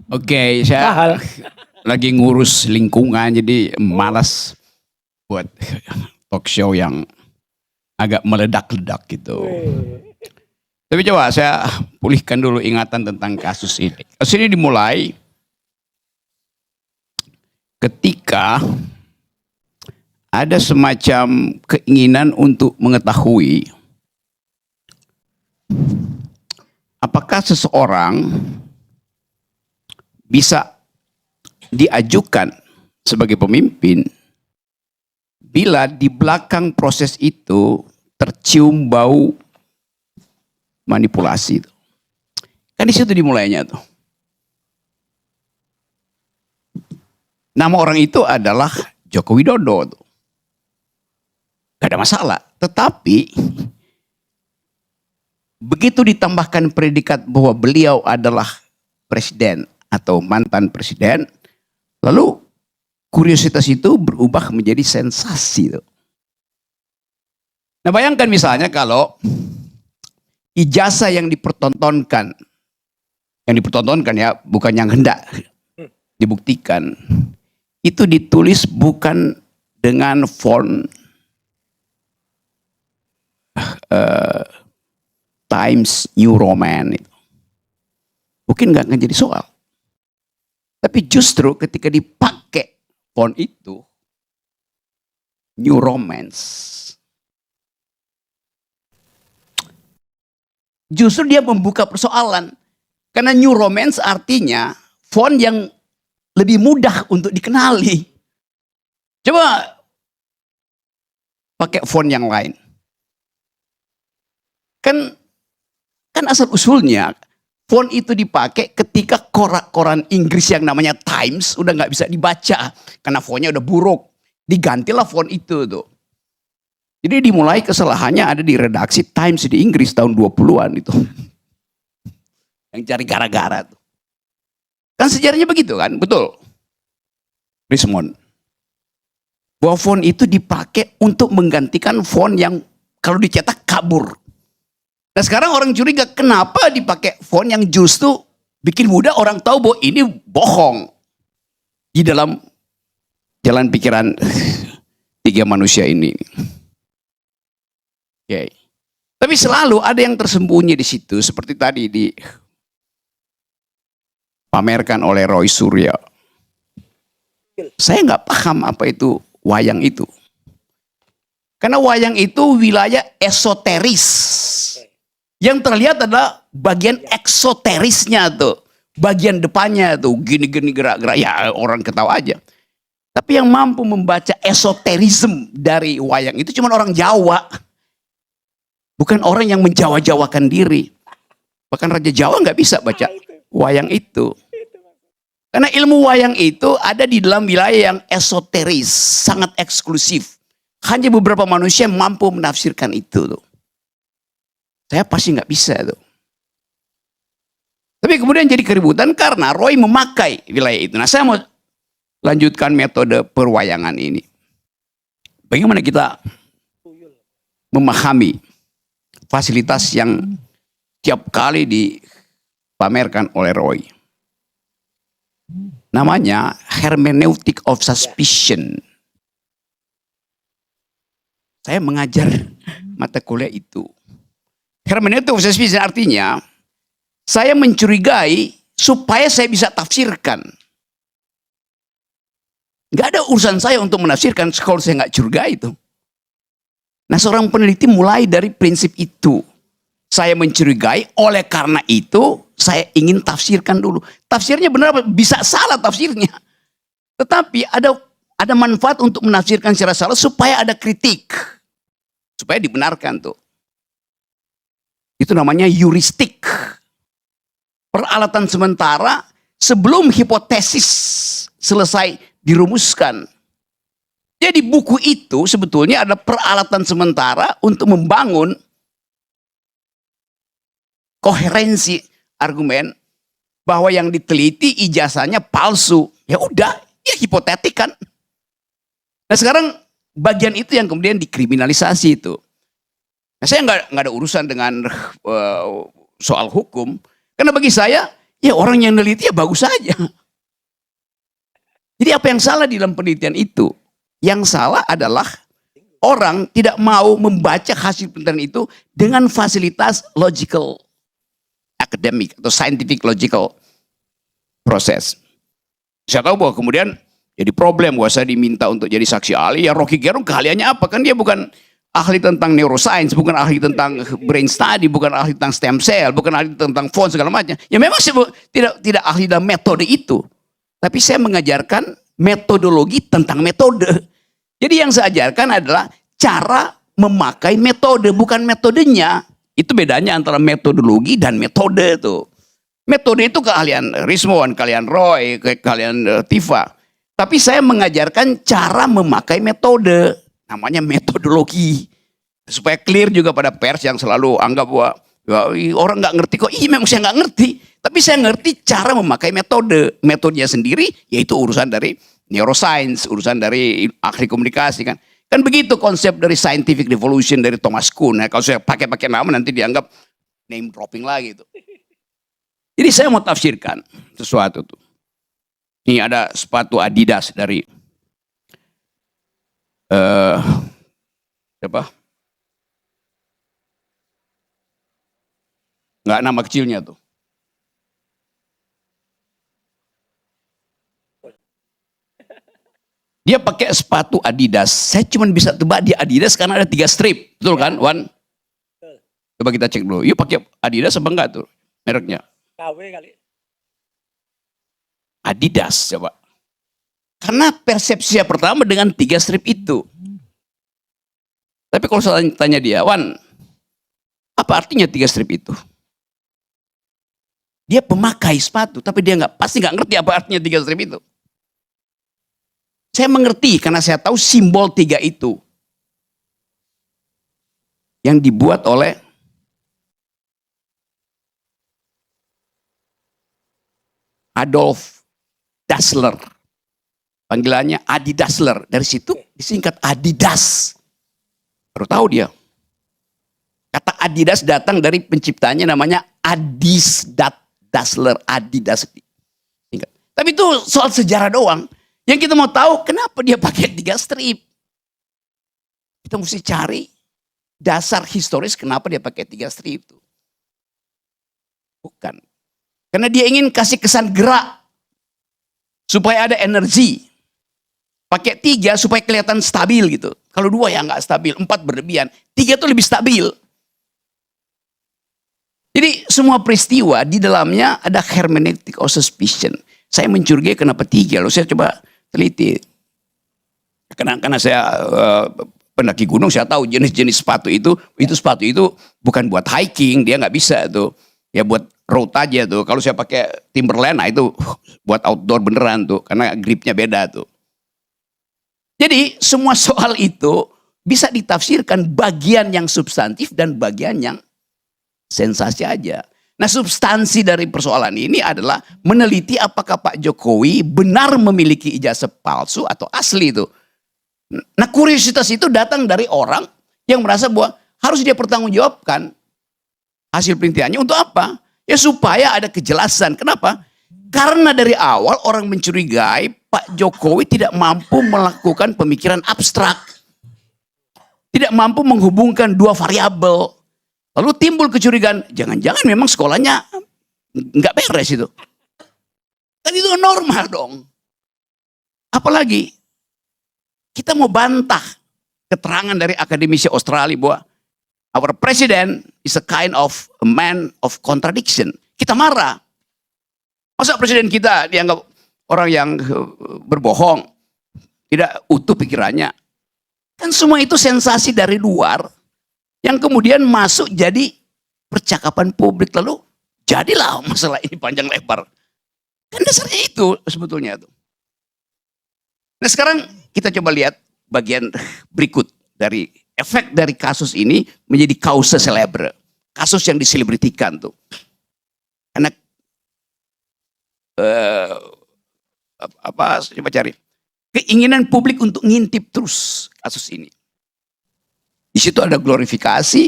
Oke, saya Mahal. lagi ngurus lingkungan jadi malas buat talk show yang agak meledak-ledak gitu. Tapi coba saya pulihkan dulu ingatan tentang kasus ini. Kasus ini dimulai ketika ada semacam keinginan untuk mengetahui apakah seseorang bisa diajukan sebagai pemimpin bila di belakang proses itu tercium bau manipulasi. Kan di situ dimulainya tuh. Nama orang itu adalah Joko Widodo tuh. Gak ada masalah. Tetapi begitu ditambahkan predikat bahwa beliau adalah presiden atau mantan presiden, lalu kuriositas itu berubah menjadi sensasi. Nah, bayangkan misalnya kalau ijazah yang dipertontonkan ya, bukan yang hendak dibuktikan, itu ditulis bukan dengan font Times New Roman itu. Mungkin nggak akan jadi soal. Tapi justru ketika dipakai font itu, New Romance, justru dia membuka persoalan. Karena New Romance artinya font yang lebih mudah untuk dikenali. Coba pakai font yang lain. Kan asal usulnya font itu dipakai ketika koran Inggris yang namanya Times udah nggak bisa dibaca karena fontnya udah buruk. Digantilah font itu tuh. Jadi dimulai kesalahannya ada di redaksi Times di Inggris tahun 20-an itu. Yang cari gara-gara tuh. Kan sejarahnya begitu kan, betul. Rismond. Bahwa font itu dipakai untuk menggantikan font yang kalau dicetak kabur. Nah sekarang orang curiga kenapa dipakai font yang justru bikin mudah orang tahu bahwa ini bohong. Di dalam jalan pikiran tiga manusia ini. Oke. Tapi selalu ada yang tersembunyi di situ seperti tadi dipamerkan oleh Roy Suryo. Saya nggak paham apa itu wayang itu. Karena wayang itu wilayah esoteris. Yang terlihat adalah bagian eksoterisnya tuh. Bagian depannya tuh. Gini-gini gerak-gerak. Ya orang ketawa aja. Tapi yang mampu membaca esoterisme dari wayang itu cuma orang Jawa. Bukan orang yang menjawa-jawakan diri. Bahkan Raja Jawa nggak bisa baca wayang itu. Karena ilmu wayang itu ada di dalam wilayah yang esoteris. Sangat eksklusif. Hanya beberapa manusia yang mampu menafsirkan itu tuh. Saya pasti nggak bisa tuh. Tapi kemudian jadi keributan karena Roy memakai wilayah itu. Nah saya mau lanjutkan metode perwayangan ini. Bagaimana kita memahami fasilitas yang tiap kali dipamerkan oleh Roy. Namanya hermeneutic of suspicion. Saya mengajar mata kuliah itu. Hermeneutic of suspicion artinya saya mencurigai supaya saya bisa tafsirkan. Gak ada urusan saya untuk menafsirkan kalau saya nggak curigai itu. Nah seorang peneliti mulai dari prinsip itu. Saya mencurigai, oleh karena itu saya ingin tafsirkan dulu. Tafsirnya benar apa? Bisa salah tafsirnya. Tetapi ada manfaat untuk menafsirkan secara salah supaya ada kritik. Supaya dibenarkan tuh. Itu namanya heuristik. Peralatan sementara sebelum hipotesis selesai dirumuskan. Jadi buku itu sebetulnya ada peralatan sementara untuk membangun koherensi argumen bahwa yang diteliti ijazahnya palsu. Ya udah, ya hipotetik kan. Nah sekarang bagian itu yang kemudian dikriminalisasi itu. Nah, saya nggak ada urusan dengan soal hukum, karena bagi saya Ya orang yang neliti ya bagus saja. Jadi apa yang salah di dalam penelitian itu? Yang salah adalah orang tidak mau membaca hasil penelitian itu dengan fasilitas logical academic atau scientific logical proses. Saya tahu bahwa kemudian jadi problem bahwa saya diminta untuk jadi saksi ahli. Ya Rocky Gerung keahliannya apa? Kan dia bukan ahli tentang neuroscience, bukan ahli tentang brain study, bukan ahli tentang stem cell, bukan ahli tentang font segala macam. Ya memang saya tidak ahli dalam metode itu. Tapi saya mengajarkan metodologi tentang metode. Jadi yang saya ajarkan adalah cara memakai metode, bukan metodenya. Itu bedanya antara metodologi dan metode itu. Metode itu keahlian Rismon, keahlian Roy, keahlian Tifa. Tapi saya mengajarkan cara memakai metode. Namanya metodologi. Supaya clear juga pada pers yang selalu anggap bahwa orang nggak ngerti kok. Iya memang saya nggak ngerti. Tapi saya ngerti cara memakai metode. Metodenya sendiri yaitu urusan dari neuroscience, urusan dari ahli komunikasi kan. Kan begitu konsep dari scientific revolution dari Thomas Kuhn. Nah, kalau saya pakai nama nanti dianggap name dropping lagi itu. Jadi saya mau tafsirkan sesuatu tuh. Ini ada sepatu Adidas dari siapa? Nggak nama kecilnya tuh. Dia pakai sepatu Adidas. Saya cuma bisa tebak dia Adidas karena ada 3 strip. Betul kan, Wan? Coba kita cek dulu. Yuk pakai Adidas apa enggak tuh mereknya? KW kali. Adidas coba. Karena persepsi yang pertama dengan 3 strip itu. Tapi kalau saya tanya dia, Wan, apa artinya 3 strip itu? Dia pemakai sepatu, tapi dia pasti nggak ngerti apa artinya 3 strip itu. Saya mengerti karena saya tahu simbol 3 itu yang dibuat oleh Adolf Dassler. Panggilannya Adi Dassler. Dari situ disingkat Adidas. Baru tahu dia. Kata Adidas datang dari penciptanya namanya Adis Dassler. Adidas. Tapi itu soal sejarah doang. Yang kita mau tahu kenapa dia pakai 3 strip. Kita mesti cari dasar historis kenapa dia pakai 3 strip itu. Bukan. Karena dia ingin kasih kesan gerak. Supaya ada energi. Pakai 3 supaya kelihatan stabil gitu. Kalau 2 ya nggak stabil, 4 berlebihan. 3 itu lebih stabil. Jadi semua peristiwa di dalamnya ada hermeneutic or suspicion. Saya mencurigai kenapa 3. Lalu saya coba teliti. Karena saya pendaki gunung, saya tahu jenis-jenis sepatu itu sepatu itu bukan buat hiking, dia nggak bisa tuh. Ya buat road aja tuh. Kalau saya pakai Timberland, nah itu buat outdoor beneran tuh, karena gripnya beda tuh. Jadi semua soal itu bisa ditafsirkan bagian yang substantif dan bagian yang sensasi aja. Nah substansi dari persoalan ini adalah meneliti apakah Pak Jokowi benar memiliki ijazah palsu atau asli itu. Nah kuriositas itu datang dari orang yang merasa bahwa harus dia pertanggungjawabkan hasil penelitiannya untuk apa? Ya supaya ada kejelasan. Kenapa? Karena dari awal orang mencurigai Pak Jokowi tidak mampu melakukan pemikiran abstrak. Tidak mampu menghubungkan 2 variabel. Lalu timbul kecurigaan, jangan-jangan memang sekolahnya nggak beres itu. Kan itu normal dong. Apalagi kita mau bantah keterangan dari akademisi Australia bahwa our president is a kind of a man of contradiction. Kita marah. Masa presiden kita dianggap orang yang berbohong, tidak utuh pikirannya. Kan semua itu sensasi dari luar yang kemudian masuk jadi percakapan publik, lalu jadilah masalah ini panjang lebar. Kan dasarnya itu sebetulnya tuh. Nah sekarang kita coba lihat bagian berikut dari efek dari kasus ini menjadi causa celebre. Kasus yang diselebritikan tuh. Karena coba cari keinginan publik untuk ngintip terus kasus ini. Di situ ada glorifikasi,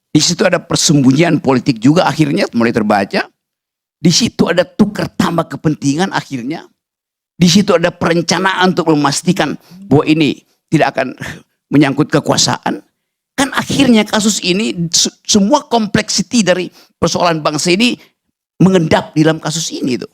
di situ ada persembunyian politik juga akhirnya mulai terbaca. Di situ ada tukar tambah kepentingan akhirnya. Di situ ada perencanaan untuk memastikan bahwa ini tidak akan menyangkut kekuasaan. Kan akhirnya kasus ini, semua kompleksiti dari persoalan bangsa ini mengendap di dalam kasus ini tuh.